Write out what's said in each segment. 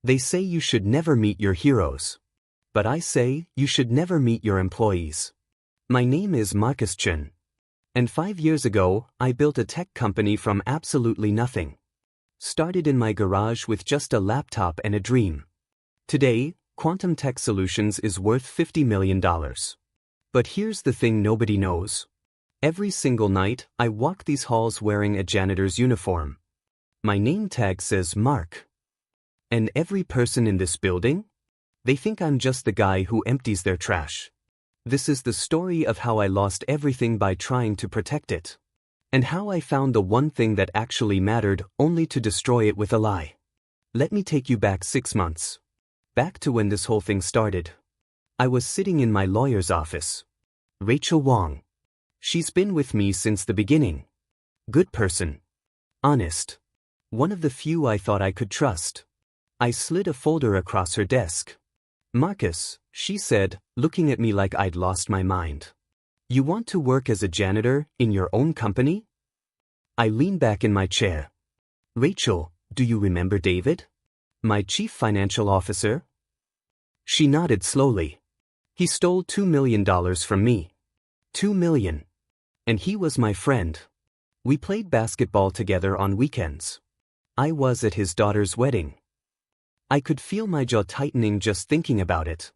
They say you should never meet your heroes. But I say, you should never meet your employees. My name is Chen. And 5 years ago, I built a tech company from absolutely nothing. Started in my garage with just a laptop and a dream. Today, Quantum Tech Solutions is worth $50 million. But here's the thing nobody knows. Every single night, I walk these halls wearing a janitor's uniform. My name tag says Mark. And every person in this building? They think I'm just the guy who empties their trash. This is the story of how I lost everything by trying to protect it. And how I found the one thing that actually mattered only to destroy it with a lie. Let me take you back 6 months. Back to when this whole thing started. I was sitting in my lawyer's office. Rachel Wong. She's been with me since the beginning. Good person. Honest. One of the few I thought I could trust. I slid a folder across her desk. Marcus, she said, looking at me like I'd lost my mind. You want to work as a janitor in your own company? I leaned back in my chair. Rachel, do you remember David? My chief financial officer? She nodded slowly. He stole $2 million from me. $2 million. And he was my friend. We played basketball together on weekends. I was at his daughter's wedding. I could feel my jaw tightening just thinking about it.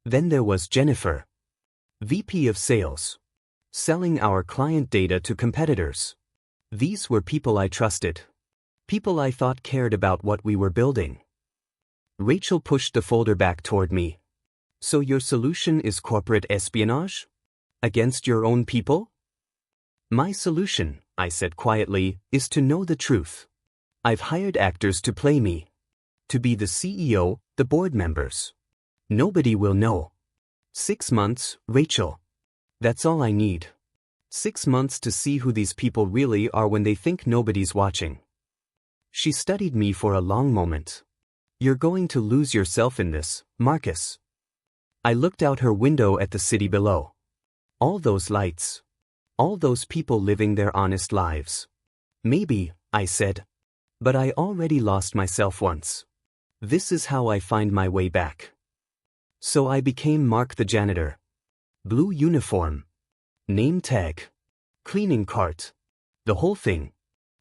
Then there was Jennifer. VP of Sales. Selling our client data to competitors. These were people I trusted. People I thought cared about what we were building. Rachel pushed the folder back toward me. So your solution is corporate espionage? Against your own people? My solution, I said quietly, is to know the truth. I've hired actors to play me. To be the CEO, the board members. Nobody will know. 6 months, Rachel. That's all I need. 6 months to see who these people really are when they think nobody's watching. She studied me for a long moment. You're going to lose yourself in this, Marcus. I looked out her window at the city below. All those lights. All those people living their honest lives. Maybe, I said. But I already lost myself once. This is how I find my way back. So I became Mark the janitor. Blue uniform. Name tag. Cleaning cart. The whole thing.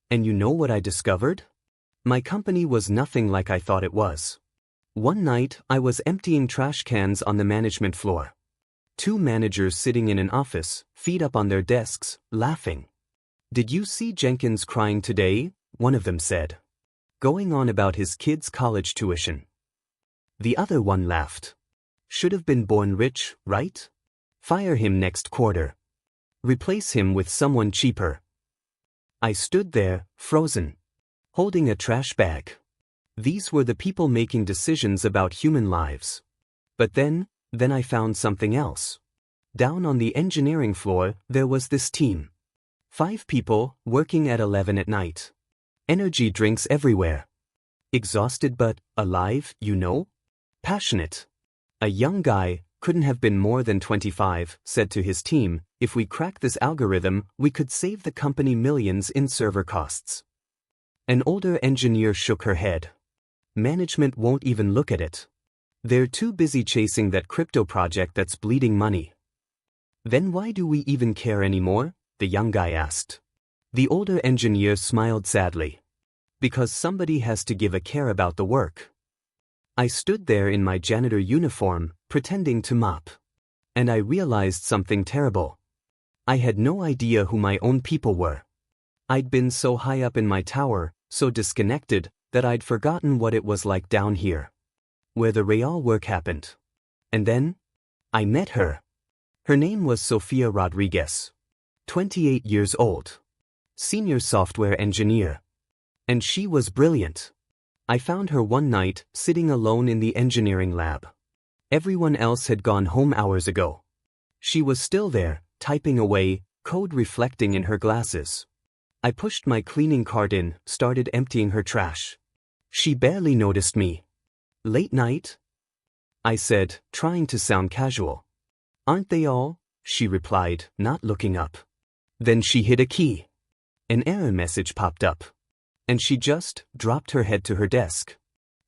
And you know what I discovered? My company was nothing like I thought it was. One night, I was emptying trash cans on the management floor. 2 managers sitting in an office, feet up on their desks, laughing. Did you see Jenkins crying today? One of them said. Going on about his kids' college tuition. The other one laughed. Should have been born rich, right? Fire him next quarter. Replace him with someone cheaper. I stood there, frozen. Holding a trash bag. These were the people making decisions about human lives. But then I found something else. Down on the engineering floor, there was this team. 5 people, working at 11 at night. Energy drinks everywhere. Exhausted but alive, you know? Passionate. A young guy, couldn't have been more than 25, said to his team, if we crack this algorithm, we could save the company millions in server costs. An older engineer shook her head. Management won't even look at it. They're too busy chasing that crypto project that's bleeding money. Then why do we even care anymore? The young guy asked. The older engineer smiled sadly. Because somebody has to give a care about the work. I stood there in my janitor uniform, pretending to mop. And I realized something terrible. I had no idea who my own people were. I'd been so high up in my tower, so disconnected, that I'd forgotten what it was like down here. Where the real work happened. And then? I met her. Her name was Sofia Rodriguez. 28 years old. Senior software engineer. And she was brilliant. I found her one night, sitting alone in the engineering lab. Everyone else had gone home hours ago. She was still there, typing away, code reflecting in her glasses. I pushed my cleaning cart in, started emptying her trash. She barely noticed me. Late night? I said, trying to sound casual. Aren't they all? She replied, not looking up. Then she hit a key. An error message popped up. And she just dropped her head to her desk.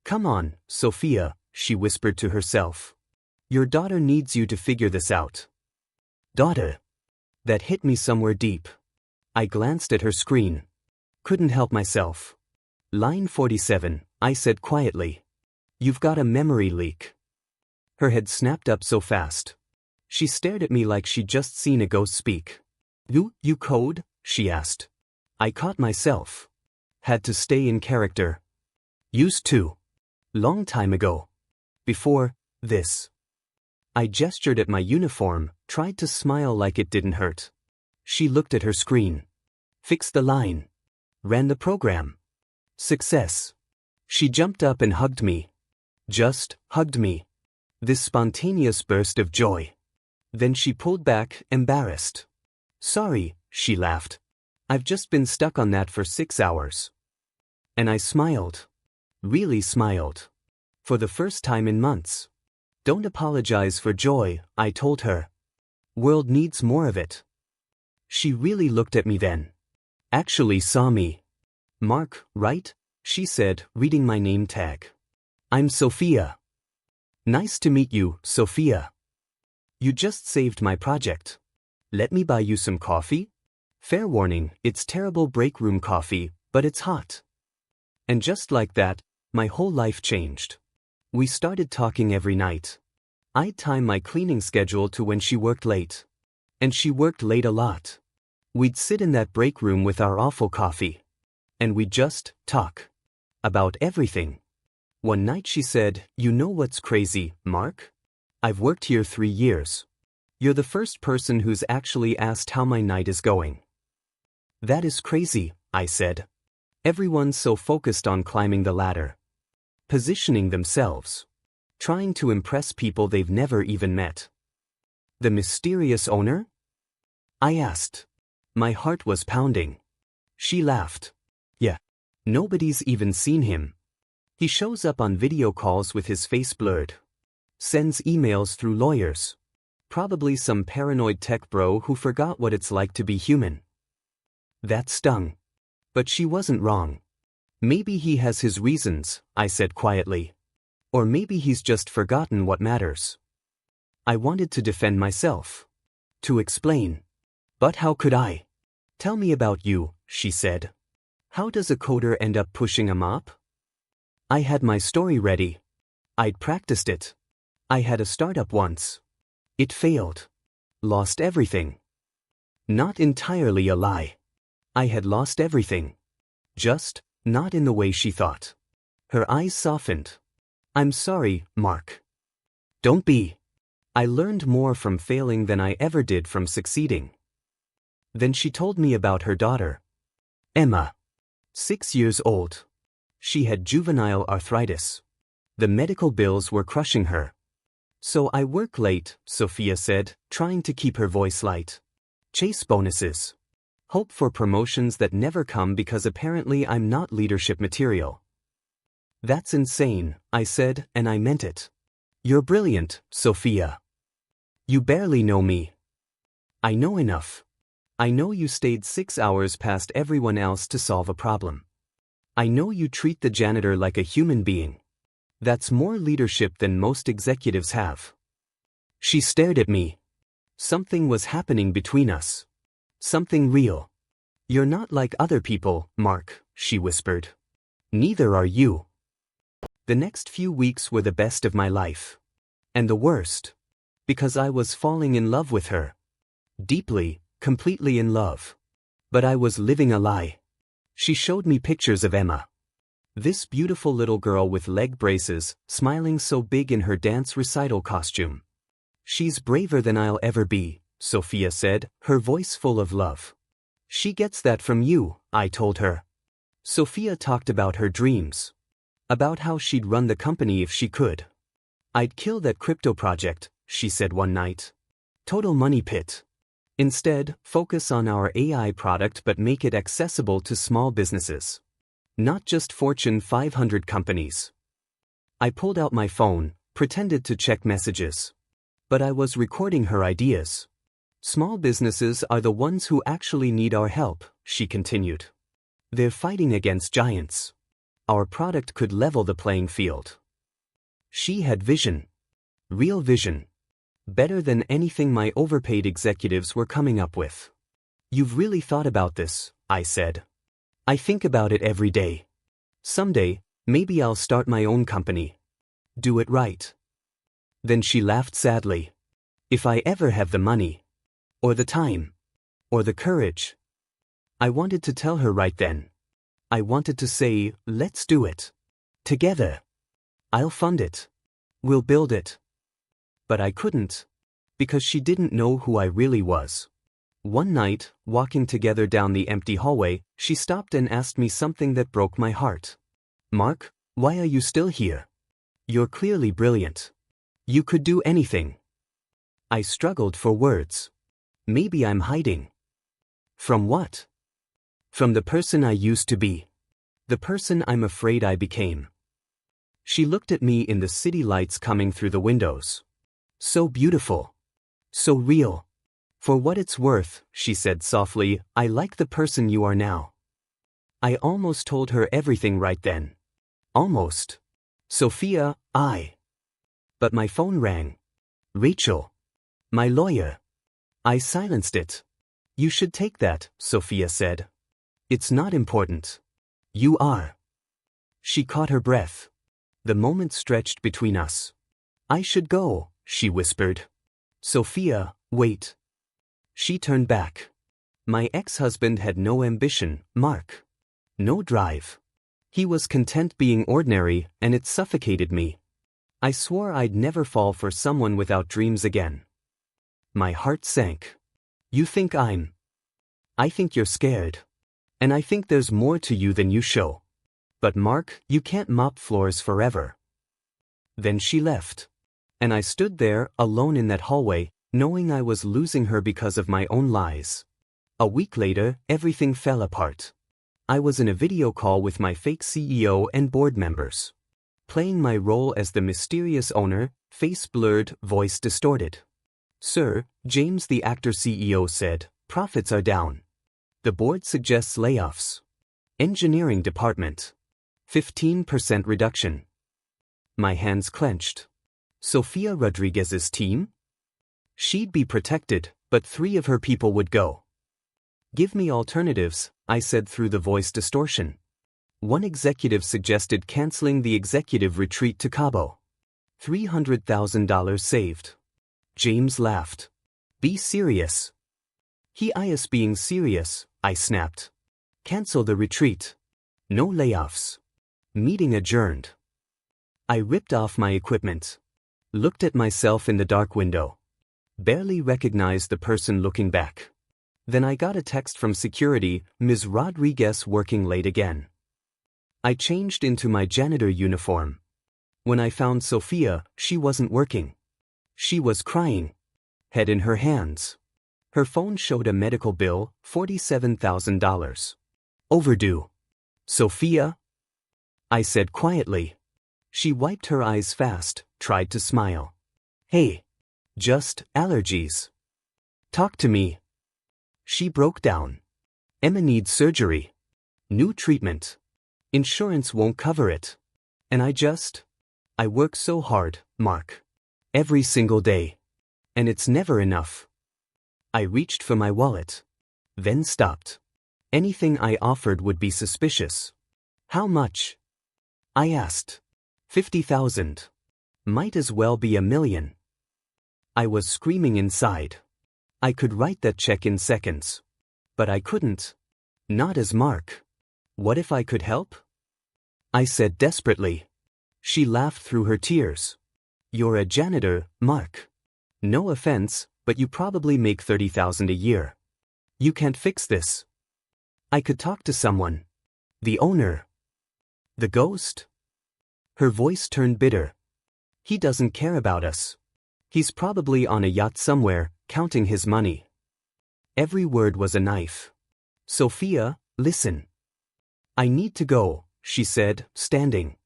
Come on, Sofia, she whispered to herself. Your daughter needs you to figure this out. Daughter. That hit me somewhere deep. I glanced at her screen. Couldn't help myself. Line 47, I said quietly. You've got a memory leak. Her head snapped up so fast. She stared at me like she'd just seen a ghost speak. You code? She asked. I caught myself. Had to stay in character. Used to. Long time ago. Before this. I gestured at my uniform, tried to smile like it didn't hurt. She looked at her screen. Fixed the line. Ran the program. Success. She jumped up and hugged me. Just hugged me. This spontaneous burst of joy. Then she pulled back, embarrassed. Sorry, she laughed. I've just been stuck on that for 6 hours. And I smiled. Really smiled. For the first time in months. Don't apologize for joy, I told her. World needs more of it. She really looked at me then. Actually saw me. Mark, right? She said, reading my name tag. I'm Sofia. Nice to meet you, Sofia. You just saved my project. Let me buy you some coffee? Fair warning, it's terrible break room coffee, but it's hot. And just like that, my whole life changed. We started talking every night. I'd time my cleaning schedule to when she worked late. And she worked late a lot. We'd sit in that break room with our awful coffee. And we'd just talk. About everything. One night she said, you know what's crazy, Mark? I've worked here 3 years. You're the first person who's actually asked how my night is going. That is crazy, I said. Everyone's so focused on climbing the ladder. Positioning themselves. Trying to impress people they've never even met. The mysterious owner? I asked. My heart was pounding. She laughed. Yeah. Nobody's even seen him. He shows up on video calls with his face blurred. Sends emails through lawyers. Probably some paranoid tech bro who forgot what it's like to be human. That stung. But she wasn't wrong. Maybe he has his reasons, I said quietly. Or maybe he's just forgotten what matters. I wanted to defend myself. To explain. But how could I? Tell me about you, she said. How does a coder end up pushing a mop? I had my story ready. I'd practiced it. I had a startup once. It failed. Lost everything. Not entirely a lie. I had lost everything. Just, not in the way she thought. Her eyes softened. I'm sorry, Mark. Don't be. I learned more from failing than I ever did from succeeding. Then she told me about her daughter. Emma. 6 years old. She had juvenile arthritis. The medical bills were crushing her. So I work late, Sofia said, trying to keep her voice light. Chase bonuses. Hope for promotions that never come because apparently I'm not leadership material. That's insane, I said, and I meant it. You're brilliant, Sofia. You barely know me. I know enough. I know you stayed 6 hours past everyone else to solve a problem. I know you treat the janitor like a human being. That's more leadership than most executives have. She stared at me. Something was happening between us. Something real. You're not like other people, Mark, she whispered. Neither are you. The next few weeks were the best of my life. And the worst. Because I was falling in love with her. Deeply, completely in love. But I was living a lie. She showed me pictures of Emma. This beautiful little girl with leg braces, smiling so big in her dance recital costume. She's braver than I'll ever be, Sofia said, her voice full of love. She gets that from you, I told her. Sofia talked about her dreams. About how she'd run the company if she could. I'd kill that crypto project, she said one night. Total money pit. Instead, focus on our AI product but make it accessible to small businesses. Not just Fortune 500 companies. I pulled out my phone, pretended to check messages. But I was recording her ideas. Small businesses are the ones who actually need our help, she continued. They're fighting against giants. Our product could level the playing field. She had vision. Real vision. Better than anything my overpaid executives were coming up with. You've really thought about this, I said. I think about it every day. Someday, maybe I'll start my own company. Do it right. Then she laughed sadly. If I ever have the money, or the time, or the courage. I wanted to tell her right then. I wanted to say, let's do it. Together. I'll fund it. We'll build it. But I couldn't. Because she didn't know who I really was. One night, walking together down the empty hallway, she stopped and asked me something that broke my heart. Mark, why are you still here? You're clearly brilliant. You could do anything. I struggled for words. Maybe I'm hiding. From what? From the person I used to be. The person I'm afraid I became. She looked at me in the city lights coming through the windows. So beautiful. So real. For what it's worth, she said softly, I like the person you are now. I almost told her everything right then. Almost. Sofia, But my phone rang. Rachel. My lawyer. I silenced it. You should take that, Sofia said. It's not important. You are. She caught her breath. The moment stretched between us. I should go, she whispered. Sofia, wait. She turned back. My ex-husband had no ambition, Mark. No drive. He was content being ordinary, and it suffocated me. I swore I'd never fall for someone without dreams again. My heart sank. You think I think you're scared. And I think there's more to you than you show. But Mark, you can't mop floors forever. Then she left. And I stood there, alone in that hallway, knowing I was losing her because of my own lies. A week later, everything fell apart. I was in a video call with my fake CEO and board members. Playing my role as the mysterious owner, face blurred, voice distorted. Sir, James the actor CEO said, profits are down. The board suggests layoffs. Engineering department. 15% reduction. My hands clenched. Sofia Rodriguez's team? She'd be protected, but 3 of her people would go. Give me alternatives, I said through the voice distortion. One executive suggested canceling the executive retreat to Cabo. $300,000 saved. James laughed. Be serious. He is being serious, I snapped. Cancel the retreat. No layoffs. Meeting adjourned. I ripped off my equipment. Looked at myself in the dark window. Barely recognized the person looking back. Then I got a text from security, Ms. Rodriguez working late again. I changed into my janitor uniform. When I found Sofia, she wasn't working. She was crying. Head in her hands. Her phone showed a medical bill, $47,000. Overdue. Sofia? I said quietly. She wiped her eyes fast, tried to smile. Hey. Just allergies. Talk to me. She broke down. Emma needs surgery. New treatment. Insurance won't cover it. And I work so hard, Mark. Every single day. And it's never enough. I reached for my wallet. Then stopped. Anything I offered would be suspicious. How much? I asked. 50,000. Might as well be $1 million. I was screaming inside. I could write that check in seconds. But I couldn't. Not as Mark. What if I could help? I said desperately. She laughed through her tears. You're a janitor, Mark. No offense, but you probably make $30,000 a year. You can't fix this. I could talk to someone. The owner. The ghost? Her voice turned bitter. He doesn't care about us. He's probably on a yacht somewhere, counting his money. Every word was a knife. Sofia, listen. I need to go, she said, standing.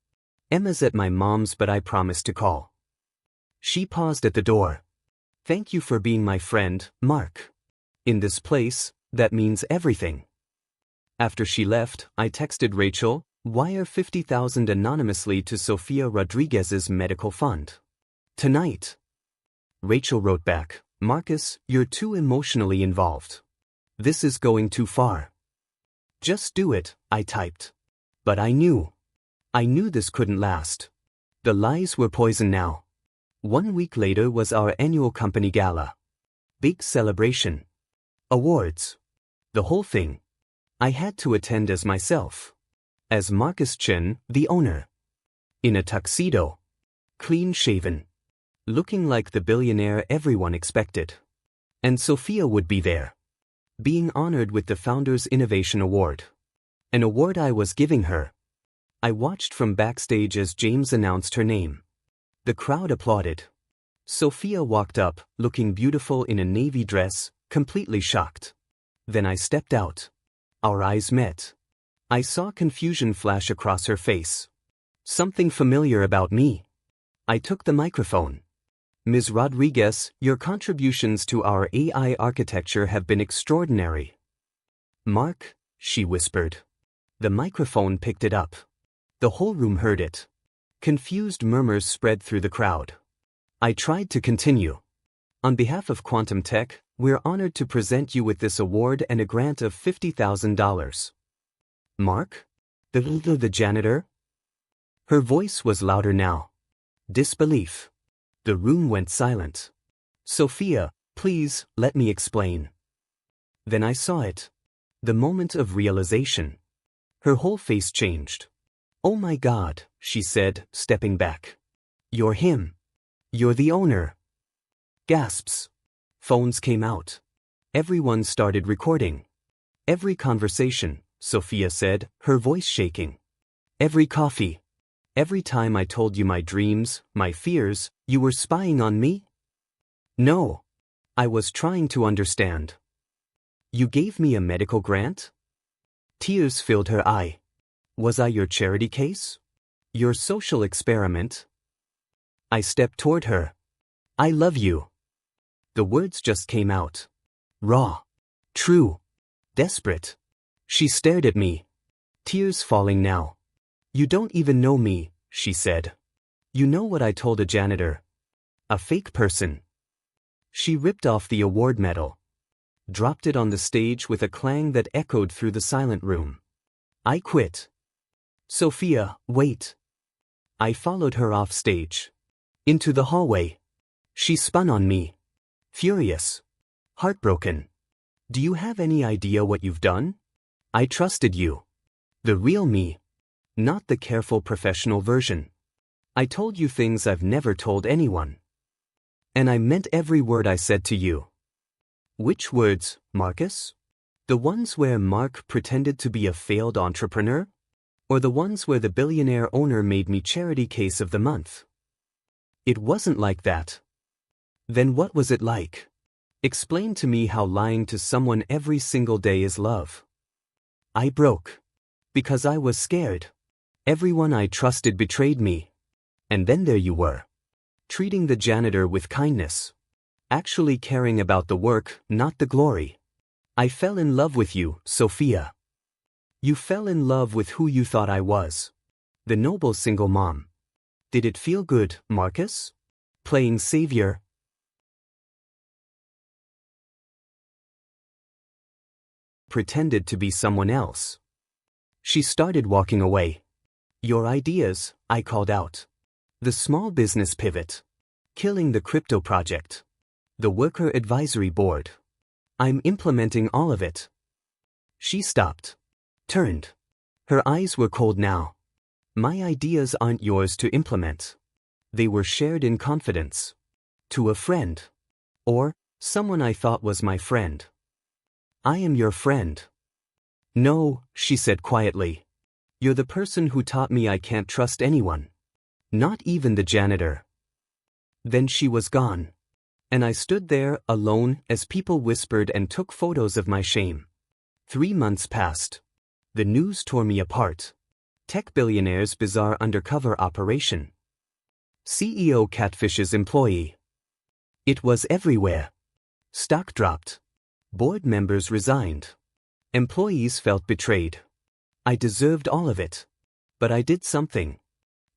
Emma's at my mom's, but I promised to call. She paused at the door. Thank you for being my friend, Mark. In this place, that means everything. After she left, I texted Rachel, Wire 50,000 anonymously to Sofia Rodriguez's medical fund. Tonight. Rachel wrote back, Marcus, you're too emotionally involved. This is going too far. Just do it, I typed. But I knew this couldn't last. The lies were poison now. 1 week later was our annual company gala. Big celebration. Awards. The whole thing. I had to attend as myself. As Marcus Chen, the owner. In a tuxedo. Clean shaven. Looking like the billionaire everyone expected. And Sofia would be there. Being honored with the Founders Innovation Award. An award I was giving her. I watched from backstage as James announced her name. The crowd applauded. Sofia walked up, looking beautiful in a navy dress, completely shocked. Then I stepped out. Our eyes met. I saw confusion flash across her face. Something familiar about me. I took the microphone. Ms. Rodriguez, your contributions to our AI architecture have been extraordinary. Mark, she whispered. The microphone picked it up. The whole room heard it. Confused murmurs spread through the crowd. I tried to continue. On behalf of Quantum Tech, we're honored to present you with this award and a grant of $50,000. Mark? The janitor? Her voice was louder now. Disbelief. The room went silent. Sofia, please, let me explain. Then I saw it. The moment of realization. Her whole face changed. Oh my God, she said, stepping back. You're him. You're the owner. Gasps. Phones came out. Everyone started recording. Every conversation, Sofia said, her voice shaking. Every coffee. Every time I told you my dreams, my fears, you were spying on me? No. I was trying to understand. You gave me a medical grant? Tears filled her eye. Was I your charity case? Your social experiment? I stepped toward her. I love you. The words just came out. Raw. True. Desperate. She stared at me. Tears falling now. You don't even know me, she said. You know what I told a janitor. A fake person. She ripped off the award medal. Dropped it on the stage with a clang that echoed through the silent room. I quit. Sofia, wait. I followed her off stage. Into the hallway. She spun on me. Furious. Heartbroken. Do you have any idea what you've done? I trusted you. The real me. Not the careful professional version. I told you things I've never told anyone. And I meant every word I said to you. Which words, Marcus? The ones where Mark pretended to be a failed entrepreneur? Or the ones where the billionaire owner made me charity case of the month? It wasn't like that. Then what was it like? Explain to me how lying to someone every single day is love. I broke. Because I was scared. Everyone I trusted betrayed me. And then there you were. Treating the janitor with kindness. Actually caring about the work, not the glory. I fell in love with you, Sofia. You fell in love with who you thought I was. The noble single mom. Did it feel good, Marcus? Playing savior? Pretended to be someone else. She started walking away. Your ideas, I called out. The small business pivot. Killing the crypto project. The worker advisory board. I'm implementing all of it. She stopped. Turned. Her eyes were cold now. My ideas aren't yours to implement. They were shared in confidence. To a friend. Or someone I thought was my friend. I am your friend. No, she said quietly. You're the person who taught me I can't trust anyone. Not even the janitor. Then she was gone. And I stood there, alone, as people whispered and took photos of my shame. 3 months passed. The news tore me apart. Tech billionaire's bizarre undercover operation. CEO catfishes employee. It was everywhere. Stock dropped. Board members resigned. Employees felt betrayed. I deserved all of it. But I did something.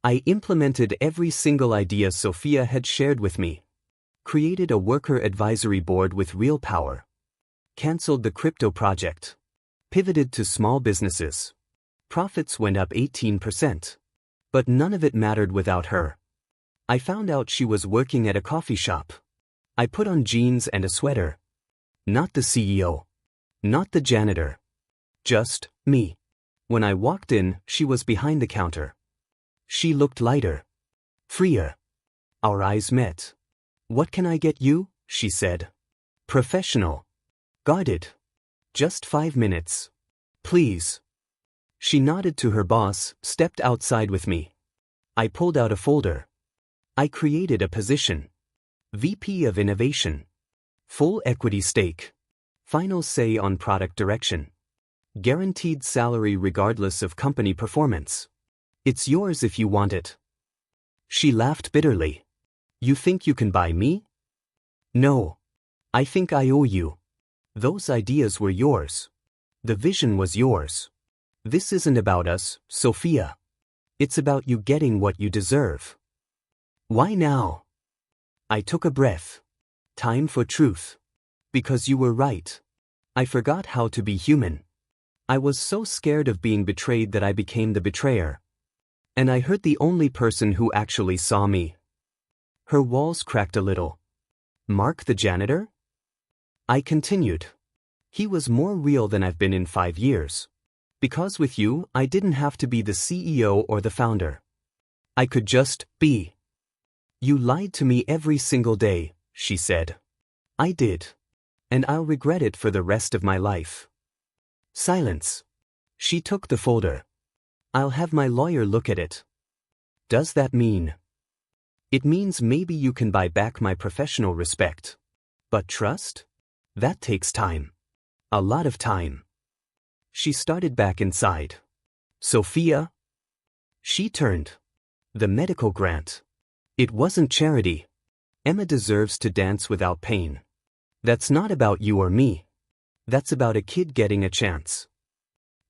I implemented every single idea Sofia had shared with me. Created a worker advisory board with real power. Cancelled the crypto project. Pivoted to small businesses. Profits went up 18%. But none of it mattered without her. I found out she was working at a coffee shop. I put on jeans and a sweater. Not the CEO. Not the janitor. Just me. When I walked in, she was behind the counter. She looked lighter. Freer. Our eyes met. "What can I get you?" she said. Professional. Guarded. "Just 5 minutes. Please." She nodded to her boss, stepped outside with me. I pulled out a folder. I created a position. VP of Innovation. Full equity stake. Final say on product direction. Guaranteed salary regardless of company performance. It's yours if you want it. She laughed bitterly. "You think you can buy me?" "No. I think I owe you. Those ideas were yours. The vision was yours. This isn't about us, Sofia. It's about you getting what you deserve." "Why now?" I took a breath. Time for truth. Because you were right. I forgot how to be human. I was so scared of being betrayed that I became the betrayer. And I hurt the only person who actually saw me. Her walls cracked a little. "Mark the janitor?" I continued. "He was more real than I've been in 5 years. Because with you, I didn't have to be the CEO or the founder. I could just be." "You lied to me every single day," she said. "I did. And I'll regret it for the rest of my life." Silence. She took the folder. "I'll have my lawyer look at it." "Does that mean?" "It means maybe you can buy back my professional respect. But trust? That takes time. A lot of time." She started back inside. "Sofia?" She turned. "The medical grant. It wasn't charity. Emma deserves to dance without pain. That's not about you or me. That's about a kid getting a chance."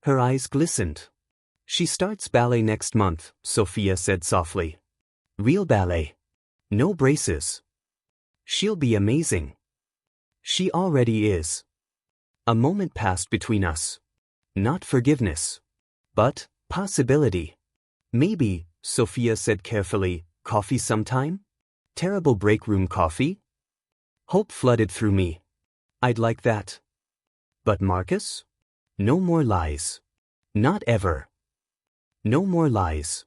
Her eyes glistened. "She starts ballet next month," Sofia said softly. "Real ballet. No braces. She'll be amazing." "She already is." A moment passed between us. Not forgiveness. But possibility. "Maybe," Sofia said carefully, "coffee sometime? Terrible break room coffee?" Hope flooded through me. I'd like that. "But Marcus? No more lies. Not ever. No more lies.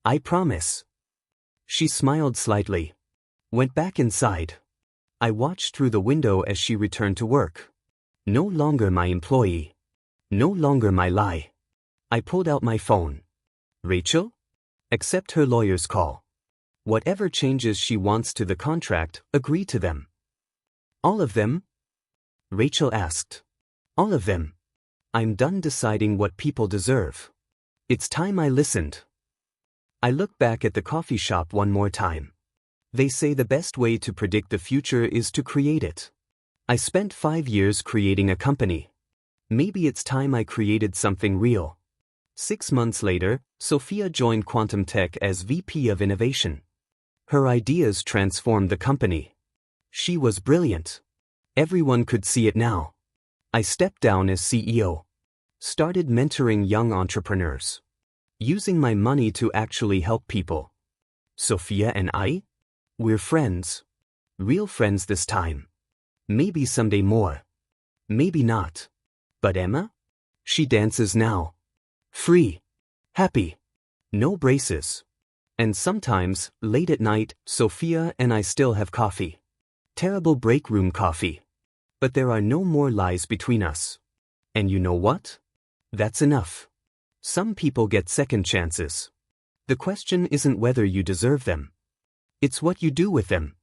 I promise." She smiled slightly. Went back inside. I watched through the window as she returned to work. No longer my employee. No longer my lie. I pulled out my phone. "Rachel? Accept her lawyer's call. Whatever changes she wants to the contract, agree to them." "All of them?" Rachel asked. "All of them. I'm done deciding what people deserve. It's time I listened." I looked back at the coffee shop one more time. They say the best way to predict the future is to create it. I spent 5 years creating a company. Maybe it's time I created something real. 6 months later, Sofia joined Quantum Tech as VP of Innovation. Her ideas transformed the company. She was brilliant. Everyone could see it now. I stepped down as CEO. Started mentoring young entrepreneurs. Using my money to actually help people. Sofia and I? We're friends. Real friends this time. Maybe someday more. Maybe not. But Emma? She dances now. Free. Happy. No braces. And sometimes, late at night, Sofia and I still have coffee. Terrible break room coffee. But there are no more lies between us. And you know what? That's enough. Some people get second chances. The question isn't whether you deserve them. It's what you do with them.